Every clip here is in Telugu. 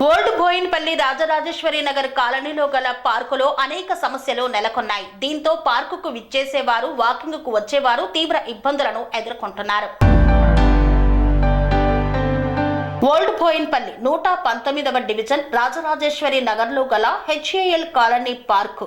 ఓల్డ్ బోయిన్పల్లి రాజరాజేశ్వరి నగర్ కాలనీలో గల పార్కులో అనేక సమస్యలు నెలకొన్నాయి. దీంతో పార్కుకు విచ్చేసేవారు, వాకింగ్ కు వచ్చేవారు తీవ్ర ఇబ్బందులను ఎదుర్కొంటున్నారు. ఓల్డ్ బోయిన్పల్లి 119వ డివిజన్ రాజరాజేశ్వరి నగర్లో గల హెచ్ఏఎల్ కాలనీ పార్కు.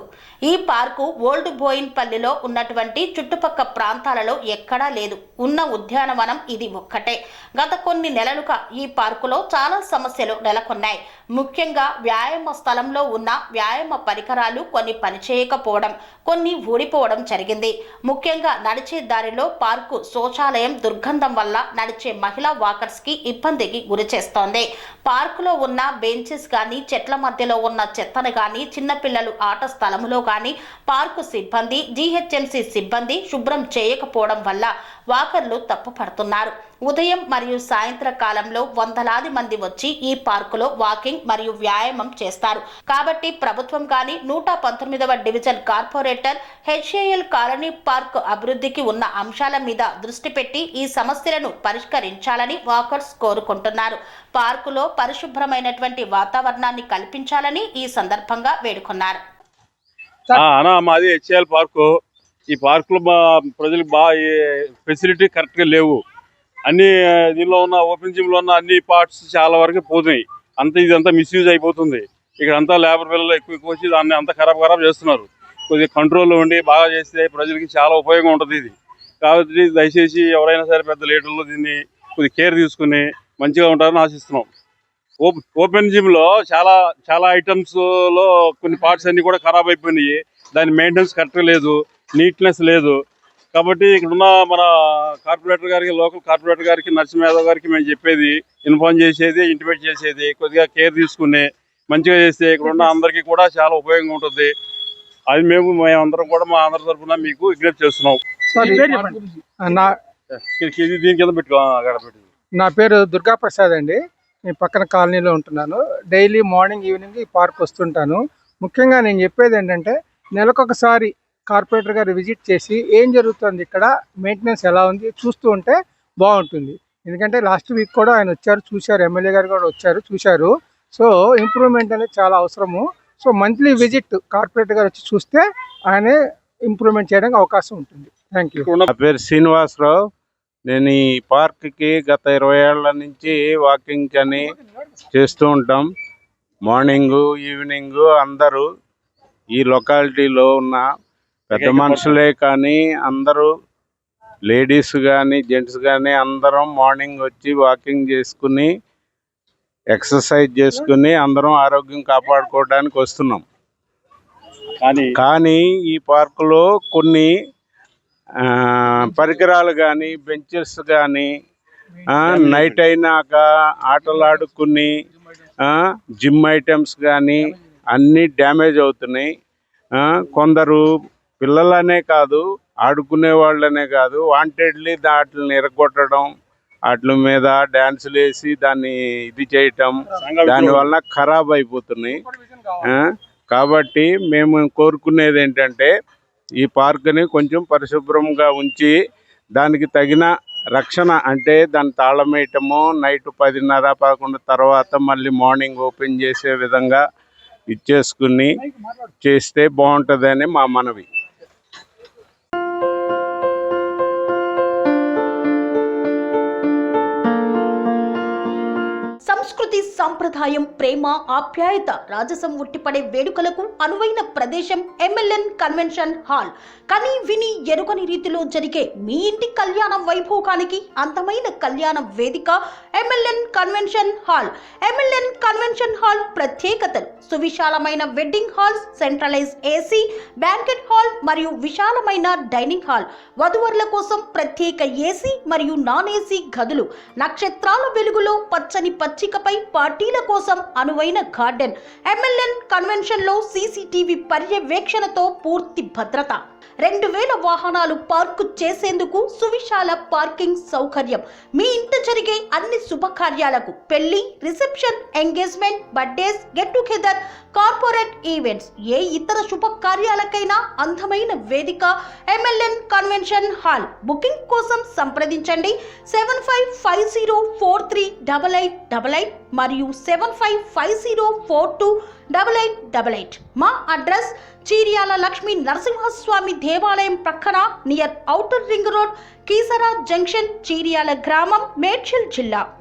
ఈ పార్కు ఓల్డ్ బోయిన్పల్లిలో ఉన్నటువంటి చుట్టుపక్క ప్రాంతాలలో ఎక్కడా లేదు. ఉన్న ఉద్యానవనం ఇది ఒక్కటే. గత కొన్ని నెలలుగా ఈ పార్కులో చాలా సమస్యలు నెలకొన్నాయి. ముఖ్యంగా వ్యాయామ స్థలంలో ఉన్న వ్యాయామ పరికరాలు కొన్ని పనిచేయకపోవడం, కొన్ని ఊడిపోవడం జరిగింది. ముఖ్యంగా నడిచే దారిలో పార్కు శౌచాలయం దుర్గంధం వల్ల నడిచే మహిళా వాకర్స్ కి ఇబ్బందికి గురి చేస్తోంది. పార్కులో ఉన్న బెంచెస్ గాని, చెట్ల మధ్యలో ఉన్న చెత్తను గాని, చిన్నపిల్లలు ఆట స్థలములో గాని పార్కు సిబ్బంది, జీహెచ్ఎంసీ సిబ్బంది శుభ్రం చేయకపోవడం వల్ల వాకర్లు తప్పుపడుతున్నారు. ఉదయం మరియు సాయంత్ర కాలంలో వందలాది మంది వచ్చి ఈ పార్కులో వాకింగ్ మరియు వ్యాయామం చేస్తారు. కాబట్టి ప్రభుత్వం కానీ 119వ division corporator HAL colony park అభివృద్ధికి ఉన్న అంశాల మీద దృష్టి పెట్టి ఈ సమస్యలను పరిష్కరించాలని వాకర్స్ కోరుకుంటున్నారు. పార్కులో పరిశుభ్రమైనటువంటి వాతావరణాన్ని కల్పించాలని ఈ సందర్భంగా వేడుకున్నారు. మాది హెచ్ఏఎల్ పార్కు. ఈ పార్కులో ప్రజలకు బాగా ఫెసిలిటీ కరెక్ట్గా లేవు. అన్ని దీనిలో ఉన్న ఓపెన్ జిమ్లో ఉన్న అన్ని పార్ట్స్ చాలా వరకు పోతున్నాయి. ఇదంతా మిస్యూజ్ అయిపోతుంది. ఇక్కడ అంతా లేబర్ పిల్లలు ఎక్కువ వచ్చి దాన్ని అంతా ఖరాబ్ చేస్తున్నారు. కొద్దిగా కంట్రోల్లో ఉండి బాగా చేస్తే ప్రజలకి చాలా ఉపయోగం ఉంటుంది ఇది. కాబట్టి దయచేసి ఎవరైనా సరే పెద్ద లీడర్లు దీన్ని కొద్దిగా కేర్ తీసుకుని మంచిగా ఉంటారని ఆశిస్తున్నాం. ఓపెన్ జిమ్లో చాలా ఐటమ్స్లో కొన్ని పార్ట్స్ అన్నీ కూడా ఖరాబ్ అయిపోయినాయి. దాని మెయింటెనెన్స్ కరెక్ట్గా లేదు, నీట్నెస్ లేదు. కాబట్టి ఇక్కడున్న మన కార్పొరేటర్ గారికి, లోకల్ కార్పొరేటర్ గారికి, నరసింహ యాదవ్ గారికి మేము చెప్పేది, ఇన్ఫార్మ్ చేసేది, ఇంటిమేట్ చేసేది, కొద్దిగా కేర్ తీసుకుని మంచిగా చేస్తే ఇక్కడున్న అందరికీ కూడా చాలా ఉపయోగంగా ఉంటుంది. అది మేమందరం కూడా మా అందరి తరఫున మీకు విజ్ఞప్తి చేస్తున్నాం. దీని కింద పెట్టుకో. నా పేరు దుర్గా ప్రసాద్ అండి. నేను పక్కన కాలనీలో ఉంటున్నాను. డైలీ మార్నింగ్ ఈవినింగ్ ఈ పార్క్ వస్తుంటాను. ముఖ్యంగా నేను చెప్పేది ఏంటంటే, నెలకొకసారి కార్పొరేటర్ గారు విజిట్ చేసి ఏం జరుగుతుంది, ఇక్కడ మెయింటెనెన్స్ ఎలా ఉంది చూస్తూ ఉంటే బాగుంటుంది. ఎందుకంటే లాస్ట్ వీక్ కూడా ఆయన వచ్చారు, చూశారు. ఎమ్మెల్యే గారు కూడా వచ్చారు, చూశారు. సో ఇంప్రూవ్మెంట్ అనేది చాలా అవసరము. సో మంత్లీ విజిట్ కార్పొరేటర్ గారు వచ్చి చూస్తే ఆయనే ఇంప్రూవ్మెంట్ చేయడానికి అవకాశం ఉంటుంది. Thank you. నా పేరు శ్రీనివాసరావు. నేను ఈ పార్క్కి గత 20 ఏళ్ల నుంచి వాకింగ్ అని చేస్తూ ఉంటాం. మార్నింగు ఈవినింగు అందరూ ఈ లొకాలిటీలో ఉన్న పెద్ద మనుషులే కానీ అందరూ, లేడీస్ కానీ జెంట్స్ కానీ అందరం మార్నింగ్ వచ్చి వాకింగ్ చేసుకుని ఎక్సర్సైజ్ చేసుకుని అందరం ఆరోగ్యం కాపాడుకోవడానికి వస్తున్నాం. కానీ ఈ పార్కులో కొన్ని పరికరాలు కానీ, బెంచెస్ కానీ, నైట్ అయినాక ఆటలాడుకుని జిమ్ ఐటమ్స్ కానీ అన్నీ డ్యామేజ్ అవుతున్నాయి. కొందరు పిల్లలనే కాదు, ఆడుకునే వాళ్ళనే కాదు, వాంటెడ్లీ వాటిని ఎరగొట్టడం, వాటి మీద డ్యాన్సులు వేసి దాన్ని ఇది చేయటం, దానివల్ల ఖరాబ్ అయిపోతున్నాయి. కాబట్టి మేము కోరుకునేది ఏంటంటే, ఈ పార్కుని కొంచెం పరిశుభ్రంగా ఉంచి దానికి తగిన రక్షణ, అంటే దాన్ని తాళం వేయటము, నైట్ 10:30, 11 తర్వాత మళ్ళీ మార్నింగ్ ఓపెన్ చేసే విధంగా ఇచ్చేసుకుని చేస్తే బాగుంటుందని మా మనవి. సంస్కృతి, సంప్రదాయం, ప్రేమ, ఆప్యాయత, రాజసం ఉట్టిపడే వేడుకలకు అనువైన ప్రదేశం ఎంఎల్ఎన్ కన్వెన్షన్ హాల్. కని విని ఎరుగని రీతిలో జరిగే మీ ఇంటి కళ్యాణ వైభోగానికి అందమైన కళ్యాణ వేదిక MLN convention hall. MLN convention hall ప్రత్యేకతలు: సువిశాలమైన wedding halls, centralise AC, banquet hall మరియు విశాలమైన డైనింగ్ హాల్, వధువరుల కోసం ప్రత్యేక ఏసీ మరియు నాన్ ఏసీ గదులు, నక్షత్రాల వెలుగులో పచ్చని పచ్చికపై పార్టీల కోసం అనువైన గార్డెన్. ఎంఎల్ఎన్ కన్వెన్షన్ లో సీసీటీవీ పర్యవేక్షణతో పూర్తి భద్రత. 2000 వాహనాలు పార్కు చేసేందుకు సువిశాల పార్కింగ్ సౌకర్యం. మీ ఇంట జరిగే అన్ని శుభకార్యాలకు, పెళ్లి, reception, engagement, birthdays, get together, corporate events, ఏ ఇతర శుభకార్యాలకైనా అందమైన వేదిక MLN కన్వెన్షన్ హాల్. బుకింగ్ కోసం సంప్రదించండి 7550438888 మరియు 7550428888. మా అడ్రస్ చీర్యాల లక్ష్మీ నరసింహస్వామి దేవాలయం ప్రక్కన, near outer ring road, Keesara junction, Cheeryal గ్రామం, మేడ్చల్ జిల్లా.